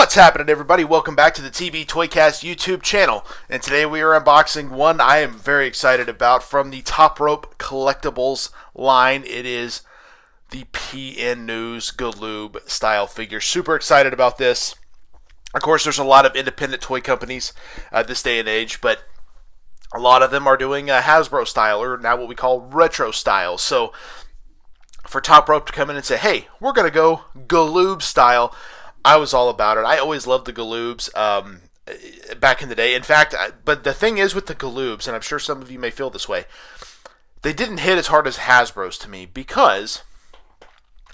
What's happening, everybody? Welcome back to the TB Toycast YouTube channel. And today we are unboxing one I am very excited about from the Top Rope Collectibles line. It is the PN News Galoob style figure. Super excited about this. Of course, there's a lot of independent toy companies this day and age, but a lot of them are doing Hasbro style, or now what we call retro style. So for Top Rope to come in and say, hey, we're going to go Galoob style, I was all about it. I always loved the Galoobs back in the day. In fact, but the thing is with the Galoobs, and I'm sure some of you may feel this way, they didn't hit as hard as Hasbro's to me because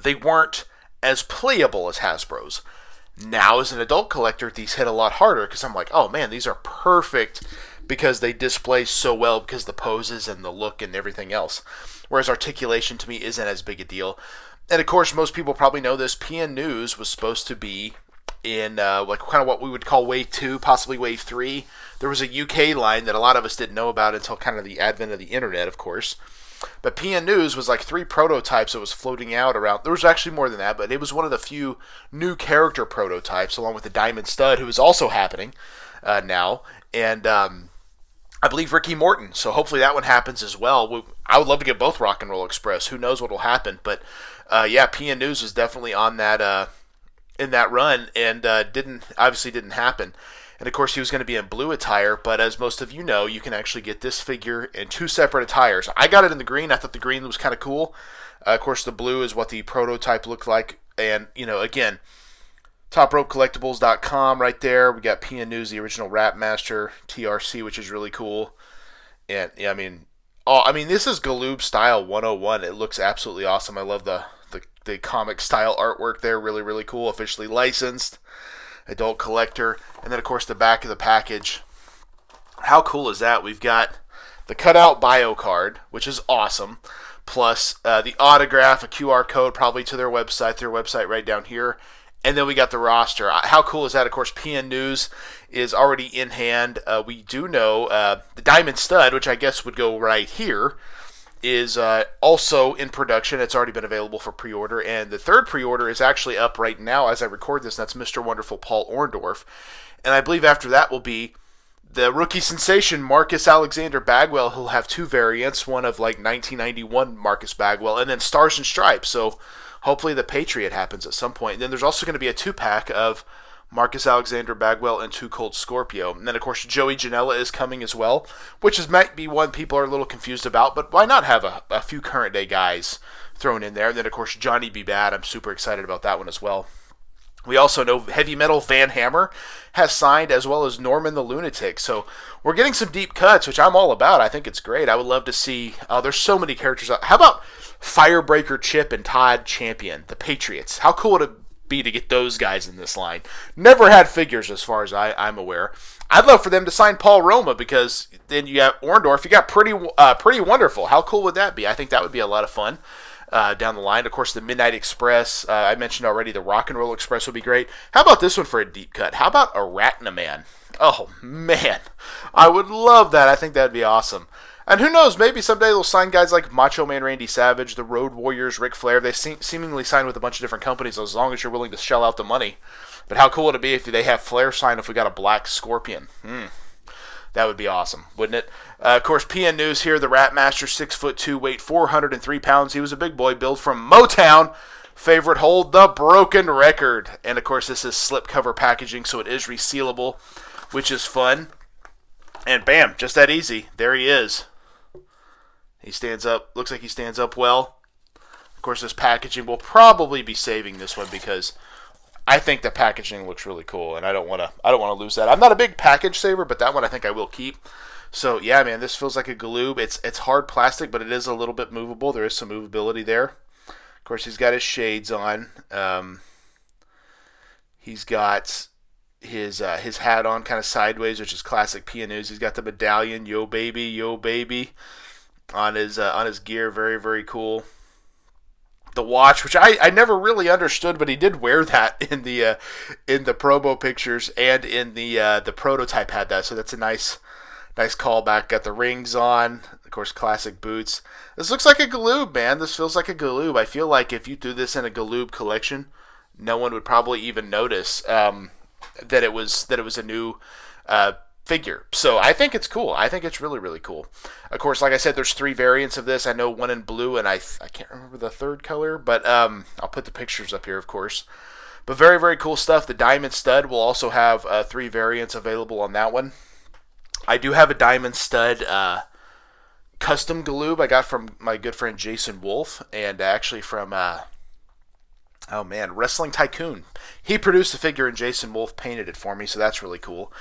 they weren't as playable as Hasbro's. Now, as an adult collector, these hit a lot harder because I'm like, oh man, these are perfect because they display so well because of the poses and the look and everything else. Whereas articulation to me isn't as big a deal. And of course, most people probably know this. PN News was supposed to be in like kind of what we would call Wave 2, possibly Wave 3. There was a UK line that a lot of us didn't know about until kind of the advent of the internet, of course. But PN News was like 3 prototypes that was floating out around. There was actually more than that, but it was one of the few new character prototypes, along with the Diamond Stud, who is also happening now. And I believe Ricky Morton. So hopefully that one happens as well. I would love to get both Rock and Roll Express. Who knows what will happen? But yeah, PN News was definitely on that in that run, and obviously didn't happen. And of course, he was going to be in blue attire. But as most of you know, you can actually get this figure in 2 separate attires. I got it in the green. I thought the green was kind of cool. Of course, the blue is what the prototype looked like. And you know, again, TopRopeCollectibles.com right there. We got PN News, the original Rapmaster TRC, which is really cool. And yeah, I mean, this is Galoob style 101. It looks absolutely awesome. I love the comic style artwork there. Really, really cool. Officially licensed. Adult collector. And then, of course, the back of the package. How cool is that? We've got the cutout bio card, which is awesome. Plus the autograph, a QR code probably to their website right down here. And then we got the roster. How cool is that? Of course, PN News is already in hand. We do know the Diamond Stud, which I guess would go right here, is also in production. It's already been available for pre-order. And the third pre-order is actually up right now as I record this. That's Mr. Wonderful Paul Orndorff. And I believe after that will be the rookie sensation Marcus Alexander Bagwell. He'll have 2 variants, one of like 1991 Marcus Bagwell, and then Stars and Stripes. So hopefully the Patriot happens at some point. And then there's also going to be a 2-pack of Marcus Alexander Bagwell and 2 Cold Scorpio. And then, of course, Joey Janela is coming as well, which might be one people are a little confused about. But why not have a few current-day guys thrown in there? And then, of course, Johnny B. Bad. I'm super excited about that one as well. We also know Heavy Metal Van Hammer has signed, as well as Norman the Lunatic. So we're getting some deep cuts, which I'm all about. I think it's great. I would love to see. There's so many characters. How about Firebreaker Chip and Todd Champion, the Patriots? How cool would it be to get those guys in this line? Never had figures as far as I'm aware. I'd love for them to sign Paul Roma, because then you got Orndorff. You got Pretty Wonderful. How cool would that be? I think that would be a lot of fun. Down the line. Of course, the Midnight Express, I mentioned already, the Rock and Roll Express would be great. How about this one for a deep cut? How about Arachnaman? Oh, man. I would love that. I think that would be awesome. And who knows, maybe someday they'll sign guys like Macho Man Randy Savage, the Road Warriors, Ric Flair. They seemingly sign with a bunch of different companies as long as you're willing to shell out the money. But how cool would it be if they have Flair sign if we got a Black Scorpion? That would be awesome, wouldn't it? Of course, PN News here, the Rapmaster, 6'2", weight 403 pounds. He was a big boy, built from Motown. Favorite hold, the Broken Record. And, of course, this is slipcover packaging, so it is resealable, which is fun. And, bam, just that easy. There he is. He stands up. Looks like he stands up well. Of course, this packaging will probably be saving this one because I think the packaging looks really cool, and I don't want to lose that. I'm not a big package saver, but that one I think I will keep. So yeah, man, this feels like a Galoob. It's hard plastic, but it is a little bit movable. There is some movability there. Of course, he's got his shades on. He's got his hat on kind of sideways, which is classic PN News. He's got the medallion, yo baby, on his gear. Very, very cool. The watch, which I never really understood, but he did wear that in the promo pictures, and in the prototype had that, so that's a nice callback. Got the rings on, of course, classic boots. This looks like a Galoob, man. This feels like a Galoob. I feel like if you do this in a Galoob collection, no one would probably even notice. that it was a new figure. So I think it's cool. I think it's really, really cool. Of course, like I said, there's 3 variants of this. I know one in blue, and I can't remember the third color, but I'll put the pictures up here, of course. But very, very cool stuff. The Diamond Stud will also have 3 variants available on that one. I do have a Diamond Stud custom galoob I got from my good friend Jason Wolf, and actually from Wrestling Tycoon. He produced the figure and Jason Wolf painted it for me, so that's really cool.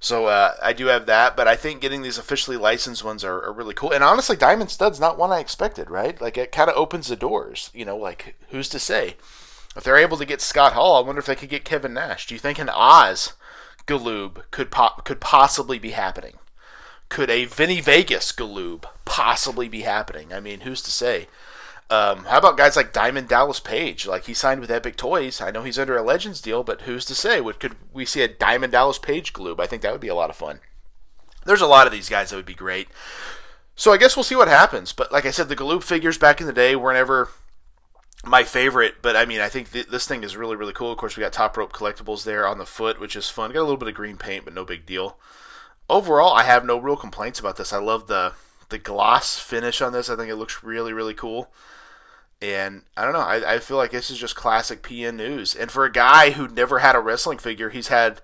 So I do have that, but I think getting these officially licensed ones are really cool. And honestly, Diamond Stud's not one I expected, right? Like, it kind of opens the doors, like, who's to say? If they're able to get Scott Hall, I wonder if they could get Kevin Nash. Do you think an Oz galoob could possibly be happening? Could a Vinny Vegas galoob possibly be happening? I mean, who's to say? How about guys like Diamond Dallas Page? Like, he signed with Epic Toys. I know he's under a Legends deal, but who's to say? Could we see a Diamond Dallas Page galoob? I think that would be a lot of fun. There's a lot of these guys that would be great. So I guess we'll see what happens. But like I said, the galoob figures back in the day were never my favorite, but I mean, I think this thing is really, really cool. Of course, we got Top Rope Collectibles there on the foot, which is fun. Got a little bit of green paint, but no big deal. Overall, I have no real complaints about this. I love the gloss finish on this. I think it looks really, really cool. And I don't know, I feel like this is just classic PN News. And for a guy who never had a wrestling figure, he's had,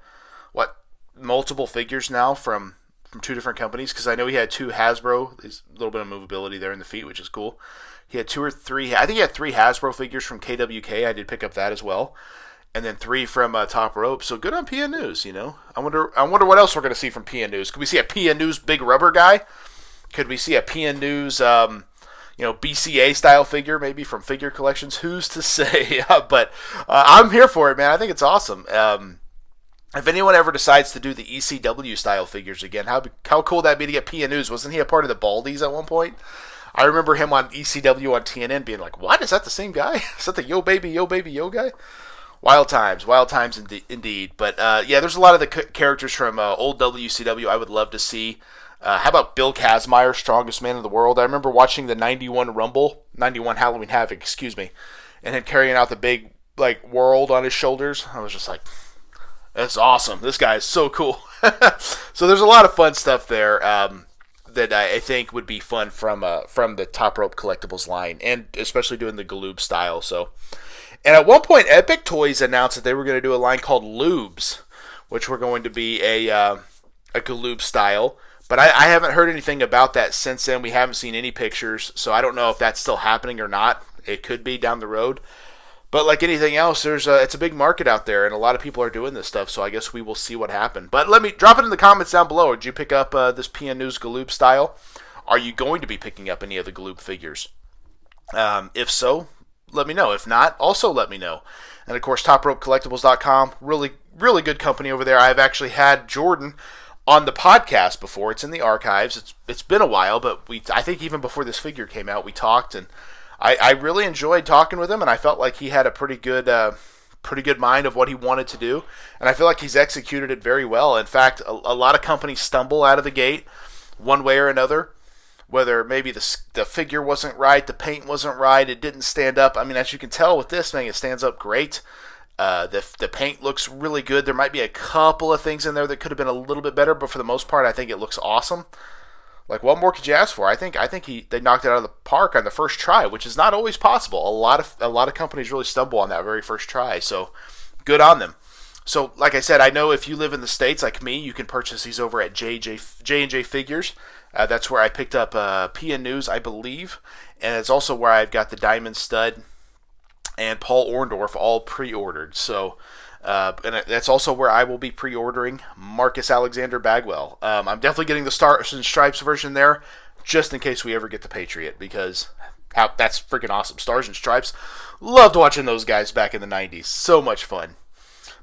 multiple figures now from 2 different companies. Because I know he had 2 Hasbro. There's a little bit of movability there in the feet, which is cool. He had 2 or 3, I think he had 3 Hasbro figures from KWK. I did pick up that as well. And then 3 from Top Rope. So good on PN News, I wonder what else we're going to see from PN News. Could we see a PN News big rubber guy? Could we see a PN News, BCA style figure maybe from Figure Collections? Who's to say? But I'm here for it, man. I think it's awesome. If anyone ever decides to do the ECW style figures again, how cool would that be to get PN News? Wasn't he a part of the Baldies at one point? I remember him on ECW on TNN being like, what? Is that the same guy? Is that the Yo Baby, Yo Baby, Yo guy? Wild times indeed. But there's a lot of the characters from old WCW I would love to see. How about Bill Kazmaier, Strongest Man in the World? I remember watching the 91 Halloween Havoc, and him carrying out the big, world on his shoulders. I was just like, that's awesome. This guy is so cool. So there's a lot of fun stuff there that I think would be fun from the Top Rope Collectibles line, and especially doing the galoob style. So, and at one point, Epic Toys announced that they were going to do a line called Loobs, which were going to be a galoob style. But I haven't heard anything about that since then. We haven't seen any pictures, so I don't know if that's still happening or not. It could be down the road. But like anything else, it's a big market out there, and a lot of people are doing this stuff, so I guess we will see what happens. But let me drop it in the comments down below. Did you pick up this PN News galoob style? Are you going to be picking up any of the galoob figures? If so, let me know. If not, also let me know. And of course, TopRopeCollectibles.com, really, really good company over there. I've actually had Jordan on the podcast before. It's in the archives. It's been a while, but I think even before this figure came out, we talked, and I really enjoyed talking with him, and I felt like he had a pretty good mind of what he wanted to do, and I feel like he's executed it very well. In fact, a lot of companies stumble out of the gate one way or another, whether maybe the figure wasn't right, the paint wasn't right, it didn't stand up. I mean, as you can tell with this thing, it stands up great. The paint looks really good. There might be a couple of things in there that could have been a little bit better, but for the most part, I think it looks awesome. Like, what more could you ask for? I think they knocked it out of the park on the first try, which is not always possible. A lot of companies really stumble on that very first try, so good on them. So, like I said, I know if you live in the States like me, you can purchase these over at J&J Figures. That's where I picked up PN News, I believe, and it's also where I've got the Diamond Stud and Paul Orndorff all pre-ordered. So, and that's also where I will be pre-ordering Marcus Alexander Bagwell. I'm definitely getting the Stars and Stripes version there, just in case we ever get the Patriot, because that's freaking awesome. Stars and Stripes, loved watching those guys back in the 90s. So much fun.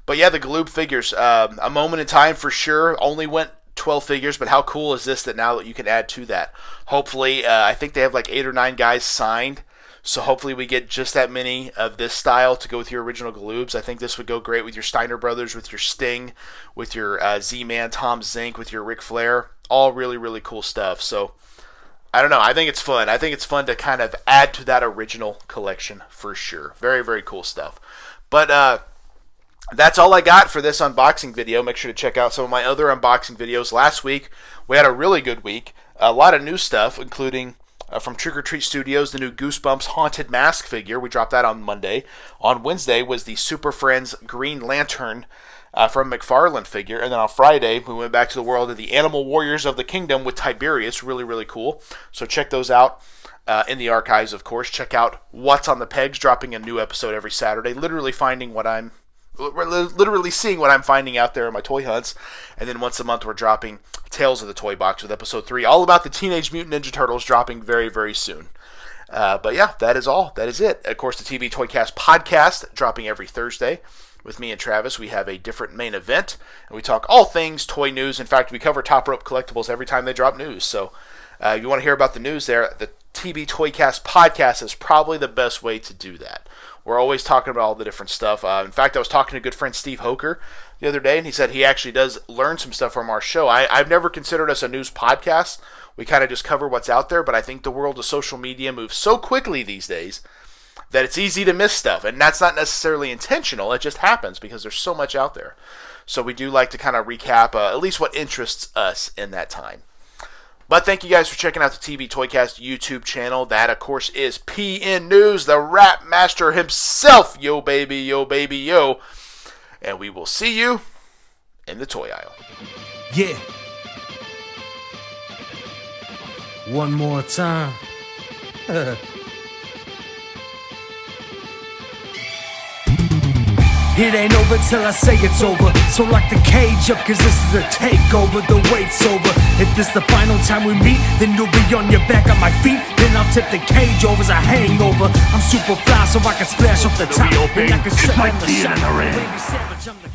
But yeah, the galoob figures, a moment in time for sure. Only went 12 figures, but how cool is this that now that you can add to that? Hopefully, I think they have like 8 or 9 guys signed. So hopefully we get just that many of this style to go with your original galoobs. I think this would go great with your Steiner Brothers, with your Sting, with your Z-Man, Tom Zink, with your Ric Flair. All really, really cool stuff. So, I don't know. I think it's fun. I think it's fun to kind of add to that original collection for sure. Very, very cool stuff. But That's all I got for this unboxing video. Make sure to check out some of my other unboxing videos. Last week, we had a really good week. A lot of new stuff, including from Trick or Treat Studios, the new Goosebumps Haunted Mask figure. We dropped that on Monday. On Wednesday was the Super Friends Green Lantern from McFarlane figure. And then on Friday, we went back to the world of the Animal Warriors of the Kingdom with Tiberius. Really, really cool. So check those out in the archives, of course. Check out What's on the Pegs, dropping a new episode every Saturday. Literally seeing what I'm finding out there in my toy hunts. And then once a month, we're dropping Tales of the Toy Box with episode 3, all about the Teenage Mutant Ninja Turtles, dropping very, very soon. But yeah, that is all. That is it. Of course, the TV Toycast podcast, dropping every Thursday. With me and Travis, we have a different main event, and we talk all things toy news. In fact, we cover Top Rope Collectibles every time they drop news. So if you want to hear about the news there, the TV Toycast podcast is probably the best way to do that. We're always talking about all the different stuff. In fact, I was talking to good friend Steve Hoker the other day, and he said he actually does learn some stuff from our show. I've never considered us a news podcast. We kind of just cover what's out there, but I think the world of social media moves so quickly these days that it's easy to miss stuff. And that's not necessarily intentional. It just happens because there's so much out there. So we do like to kind of recap at least what interests us in that time. But thank you guys for checking out the TV Toycast YouTube channel. That, of course, is PN News, the rapmaster himself. Yo, baby, yo, baby, yo. And we will see you in the toy aisle. Yeah. One more time. It ain't over till I say it's over. So lock the cage up, cause this is a takeover. The wait's over. If this the final time we meet, then you'll be on your back on my feet. Then I'll tip the cage over as a hangover. I'm super fly so I can splash off the top. And I can shut down the shot.